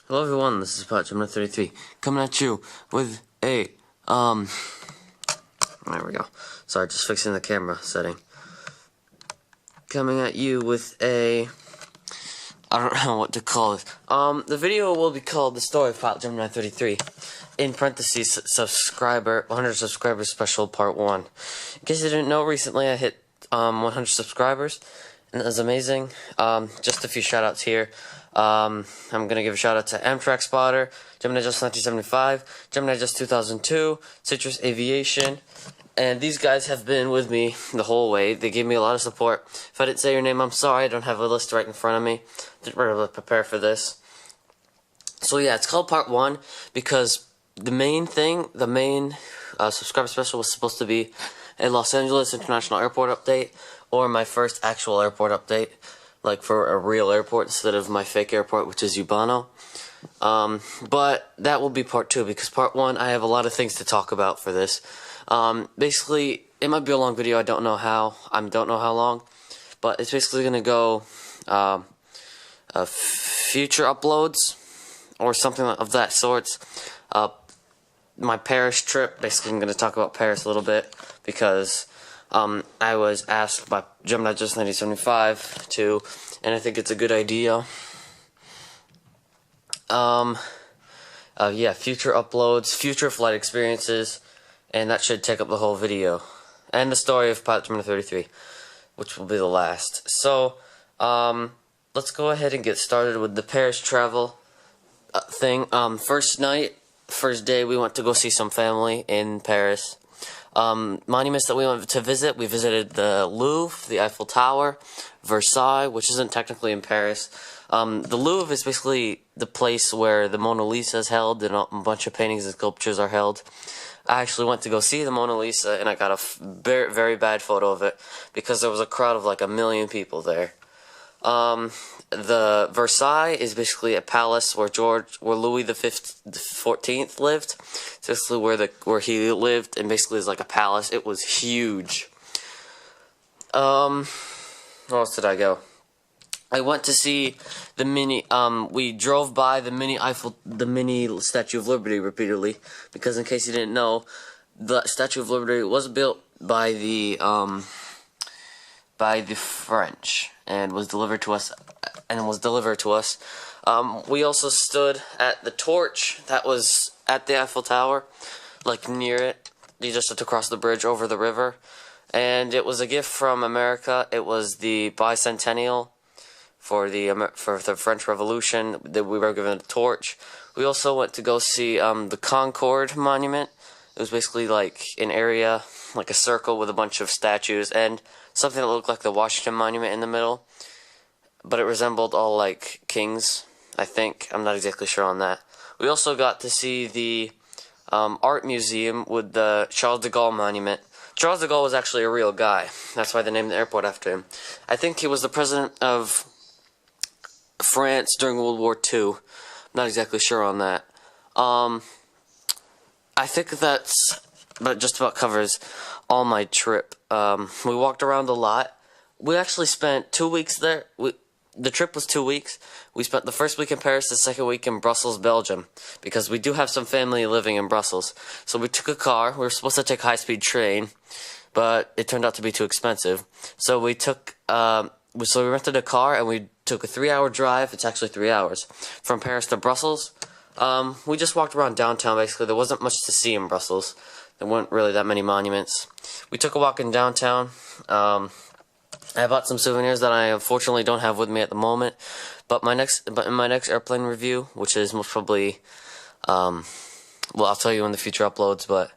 Hello everyone, this is pilotgemini33 coming at you with a there we go. Sorry, just fixing the camera setting. Coming at you with I don't know what to call it. The video will be called The Story of pilotgemini33. In parentheses, 100 subscribers special part 1. In case you didn't know, recently I hit 100 subscribers, and it was amazing. Just a few shoutouts here. I'm gonna give a shout out to Amtrak Spotter, Gemini Just 1975, Gemini Just 2002, Citrus Aviation, and these guys have been with me the whole way. They gave me a lot of support. If I didn't say your name, I'm sorry. I don't have a list right in front of me. Didn't really prepare for this. So yeah, it's called Part 1 because the main subscriber special was supposed to be a Los Angeles International Airport update, or my first actual airport update, like for a real airport instead of my fake airport, which is Ubano. But that will be part 2 because part 1 I have a lot of things to talk about for this. Basically, it might be a long video. I don't know how long, but it's basically gonna go future uploads or something of that sort. My Paris trip. Basically, I'm gonna talk about Paris a little bit because I was asked by Gemini Just 1975 to, and I think it's a good idea. Yeah, future uploads, future flight experiences, and that should take up the whole video. And the story of pilotgemini33, which will be the last. So, let's go ahead and get started with the Paris travel thing. First day, we went to go see some family in Paris. Monuments that we went to visit, we visited the Louvre, the Eiffel Tower, Versailles, which isn't technically in Paris. The Louvre is basically the place where the Mona Lisa is held and a bunch of paintings and sculptures are held. I actually went to go see the Mona Lisa, and I got a very, very bad photo of it because there was a crowd of like 1 million people there. The Versailles is basically a palace where Louis the 14th lived. It's basically where he lived, and basically is like a palace. It was huge. Where else did I go? I went to see the we drove by the mini Statue of Liberty repeatedly, because in case you didn't know, the Statue of Liberty was built by the French and was delivered to us. We also stood at the torch that was at the Eiffel Tower, like near it. You just had to cross the bridge over the river, and it was a gift from America. It was the bicentennial for the French Revolution that we were given a torch. We also went to go see the Concorde Monument. It was basically like an area, like a circle with a bunch of statues and something that looked like the Washington Monument in the middle, but it resembled all like kings, I think. I'm not exactly sure on that. We also got to see the art museum with the Charles de Gaulle Monument. Charles de Gaulle was actually a real guy. That's why they named the airport after him. I think he was the president of France during World War II. I'm not exactly sure on that. I think that just about covers all my trip. We walked around a lot. We actually spent 2 weeks there. The trip was 2 weeks. We spent the first week in Paris, the second week in Brussels, Belgium, because we do have some family living in Brussels. So we took a car. We were supposed to take a high-speed train, but it turned out to be too expensive. So we rented a car, and we took a 3-hour drive. It's actually 3 hours from Paris to Brussels. We just walked around downtown. Basically, there wasn't much to see in Brussels. There weren't really that many monuments. We took a walk in downtown. I bought some souvenirs that I unfortunately don't have with me at the moment. But in my next airplane review, which is most probably, well, I'll tell you in the future uploads. But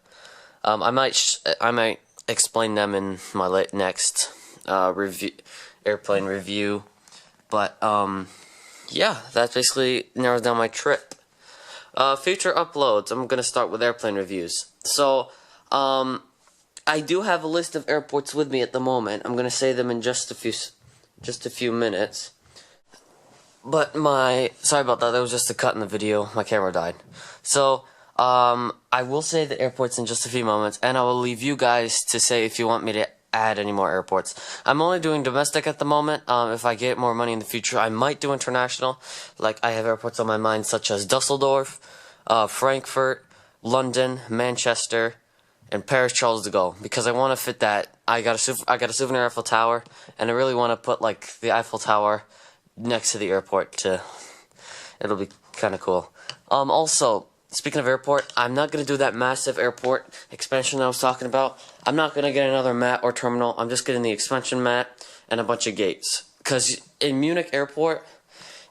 I might explain them in my next airplane review. But yeah, that basically narrows down my trip. Future uploads. I'm gonna start with airplane reviews. So, I do have a list of airports with me at the moment. I'm gonna say them in just a few minutes. But sorry about that. There was just a cut in the video. My camera died. So, I will say the airports in just a few moments, and I will leave you guys to say if you want me to add any more airports. I'm only doing domestic at the moment. If I get more money in the future, I might do international. Like, I have airports on my mind such as Dusseldorf, Frankfurt, London, Manchester, and Paris Charles de Gaulle, because I want to fit that. I got a souvenir Eiffel Tower, and I really want to put like the Eiffel Tower next to the airport. It'll be kind of cool. Also, speaking of airport, I'm not gonna do that massive airport expansion I was talking about. I'm not gonna get another mat or terminal. I'm just getting the expansion mat and a bunch of gates. Cause in Munich Airport,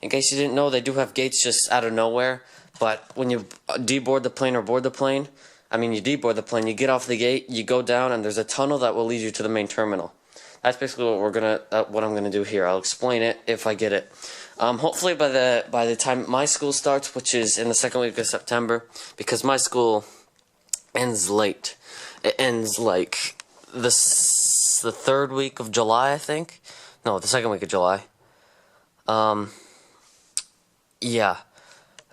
in case you didn't know, they do have gates just out of nowhere. But when you deboard the plane or board the plane, you deboard the plane, you get off the gate, you go down, and there's a tunnel that will lead you to the main terminal. That's basically what I'm gonna do here. I'll explain it if I get it. Hopefully by the time my school starts, which is in the second week of September, because my school ends late. It ends like the third week of July, I think. No, the second week of July. Yeah.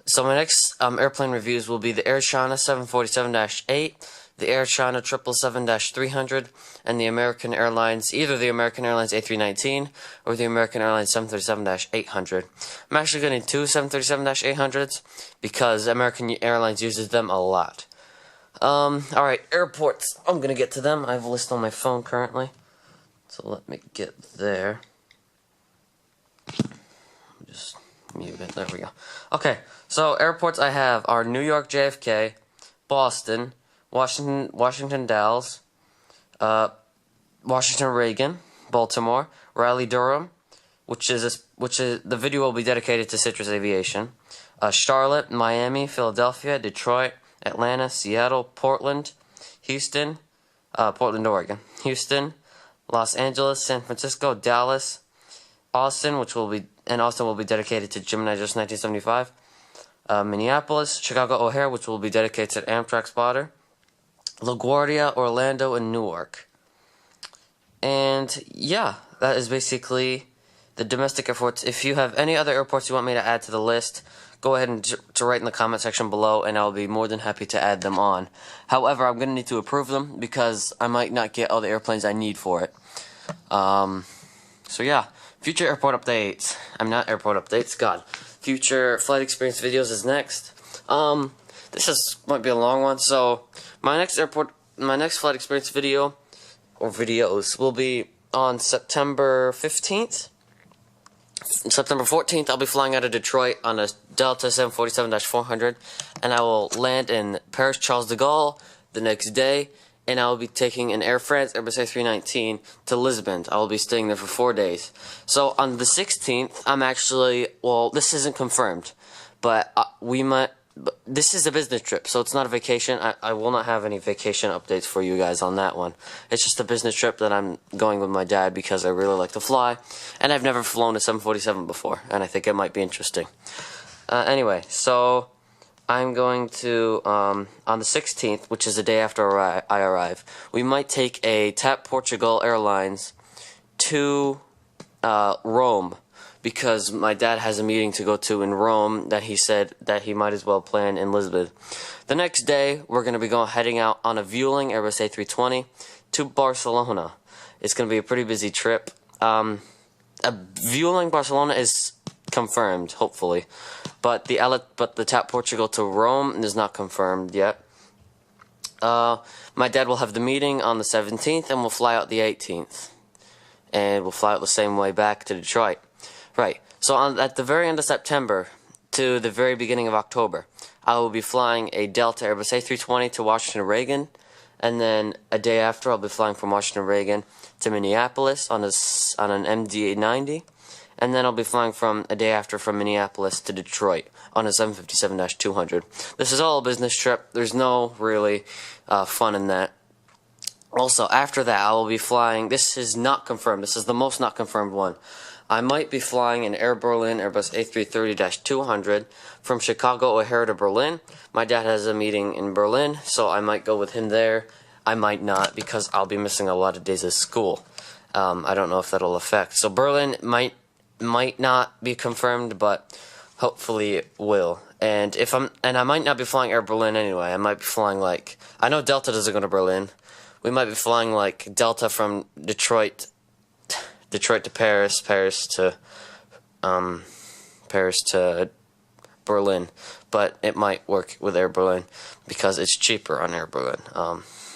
So my next airplane reviews will be the Air China 747-8, the Air China 777-300, and the American Airlines, either the American Airlines A319 or the American Airlines 737-800. I'm actually getting two 737-800s because American Airlines uses them a lot. Alright, airports. I'm gonna get to them. I have a list on my phone currently. So let me get there. Just mute it. There we go. Okay, so airports I have are New York JFK, Boston, Washington Dallas, Washington Reagan, Baltimore, Raleigh Durham, which is the video will be dedicated to Citrus Aviation, Charlotte, Miami, Philadelphia, Detroit, Atlanta, Seattle, Portland, Houston, Portland, Oregon, Houston, Los Angeles, San Francisco, Dallas, Austin, Austin will be dedicated to Gemini Just 1975, Minneapolis, Chicago O'Hare, which will be dedicated to Amtrak Spotter, LaGuardia, Orlando, and Newark. And yeah, that is basically the domestic airports. If you have any other airports you want me to add to the list, go ahead and to write in the comment section below, and I'll be more than happy to add them on. However, I'm going to need to approve them because I might not get all the airplanes I need for it. So yeah, future airport updates. Future flight experience videos is next. Might be a long one, so my next flight experience video, or videos, will be on September 15th. September 14th, I'll be flying out of Detroit on a Delta 747-400, and I will land in Paris Charles de Gaulle the next day, and I will be taking an Air France Airbus A319 to Lisbon. I will be staying there for 4 days. So on the 16th, I'm actually, well, this isn't confirmed, but this is a business trip, so it's not a vacation. I will not have any vacation updates for you guys on that one. It's just a business trip that I'm going with my dad because I really like to fly, and I've never flown a 747 before, and I think it might be interesting. Anyway, so I'm going to, on the 16th, which is the day after I arrive, we might take a TAP Portugal Airlines to Rome, because my dad has a meeting to go to in Rome that he said that he might as well plan in Lisbon. The next day, we're going to be heading out on a Vueling Airbus A320 to Barcelona. It's going to be a pretty busy trip. A Vueling Barcelona is confirmed, hopefully, but the TAP Portugal to Rome is not confirmed yet. My dad will have the meeting on the 17th, and we'll fly out the 18th, and we'll fly out the same way back to Detroit. Right, so at the very end of September to the very beginning of October, I will be flying a Delta Airbus A320 to Washington Reagan, and then a day after I'll be flying from Washington Reagan to Minneapolis on an MD-90, and then I'll be flying a day after from Minneapolis to Detroit on a 757-200. This is all a business trip. There's no really fun in that. Also, after that, I will be flying, this is not confirmed, this is the most not confirmed one. I might be flying an Air Berlin Airbus A330-200 from Chicago O'Hare to Berlin. My dad has a meeting in Berlin, so I might go with him there. I might not, because I'll be missing a lot of days of school. I don't know if that'll affect. So Berlin might not be confirmed, but hopefully it will. And I might not be flying Air Berlin anyway. I might be flying I know Delta doesn't go to Berlin, we might be flying like Delta from Detroit to Paris, Paris to Berlin, but it might work with Air Berlin because it's cheaper on Air Berlin.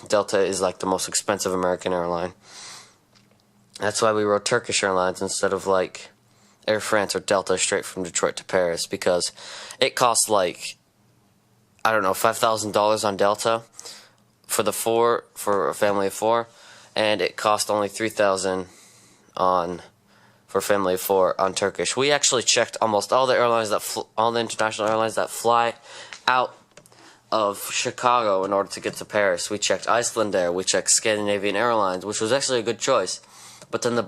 Delta is like the most expensive American airline. That's why we wrote Turkish Airlines instead of like Air France or Delta straight from Detroit to Paris, because it costs like, I don't know, $5,000 on Delta for a family of 4, and it cost only $3,000 for a family of 4 on Turkish. We actually checked almost all the airlines all the international airlines that fly out of Chicago in order to get to Paris. We checked Icelandair, we checked Scandinavian Airlines, which was actually a good choice. But then the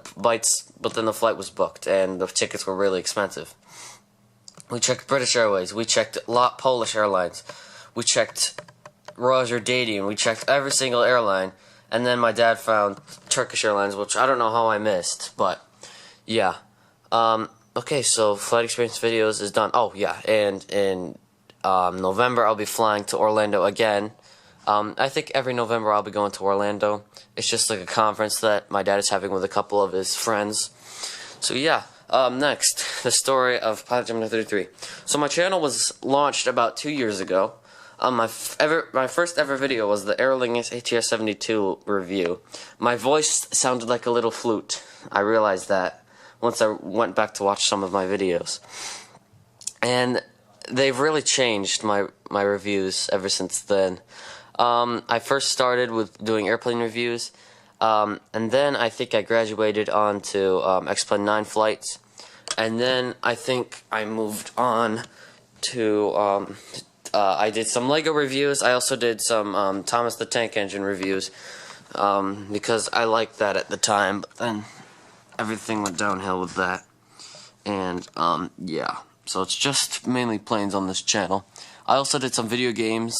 flight was booked and the tickets were really expensive. We checked British Airways, we checked Polish Airlines, we checked Royal Jordanian, we checked every single airline, and then my dad found Turkish Airlines, which I don't know how I missed, but yeah. Okay, so flight experience videos is done. Oh yeah, and in November I'll be flying to Orlando again. I think every November I'll be going to Orlando. It's just like a conference that my dad is having with a couple of his friends. So yeah, next, the story of pilotgemini33. So my channel was launched about 2 years ago. My first ever video was the Aer Lingus ATR-72 review. My voice sounded like a little flute. I realized that once I went back to watch some of my videos. And they've really changed my reviews ever since then. I first started with doing airplane reviews, and then I think I graduated on to X-Plane 9 flights, and then I think I moved on to, I did some LEGO reviews. I also did some Thomas the Tank Engine reviews, because I liked that at the time, but then everything went downhill with that, and yeah, so it's just mainly planes on this channel. I also did some video games,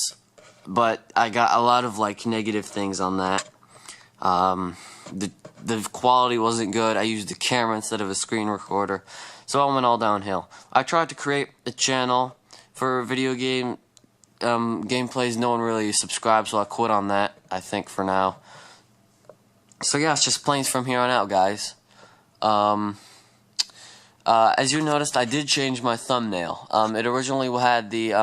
but I got a lot of like negative things on that. The quality wasn't good. I used a camera instead of a screen recorder, so I went all downhill. I tried to create a channel for video game gameplays. No one really subscribed, so I quit on that, I think, for now. So yeah, it's just planes from here on out, guys. As you noticed, I did change my thumbnail. It originally had the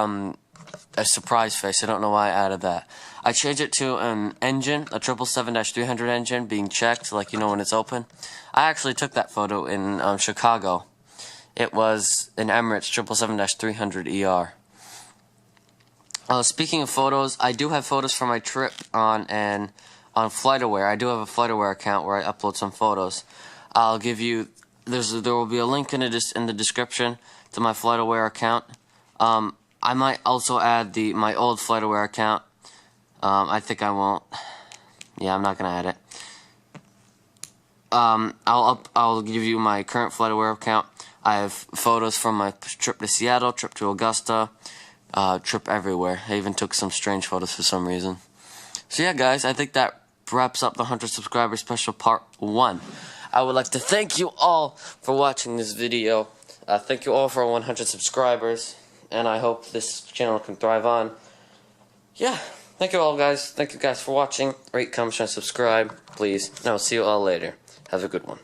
a surprise face. I don't know why I added that. I changed it to an engine, a 777-300 engine being checked, like, you know, when it's open. I actually took that photo in Chicago. It was an Emirates 777-300ER. Speaking of photos, I do have photos from my trip on FlightAware. I do have a FlightAware account where I upload some photos. I'll give you, there will be a link in the description to my FlightAware account. I might also add my old FlightAware account. I think I won't. Yeah, I'm not gonna add it. I'll give you my current FlightAware account. I have photos from my trip to Seattle, trip to Augusta, trip everywhere. I even took some strange photos for some reason. So yeah, guys, I think that wraps up the 100 subscriber special part 1. I would like to thank you all for watching this video. Thank you all for 100 subscribers, and I hope this channel can thrive on. Yeah, thank you all, guys. Thank you guys for watching. Rate, comment, share, subscribe, please. And I'll see you all later. Have a good one.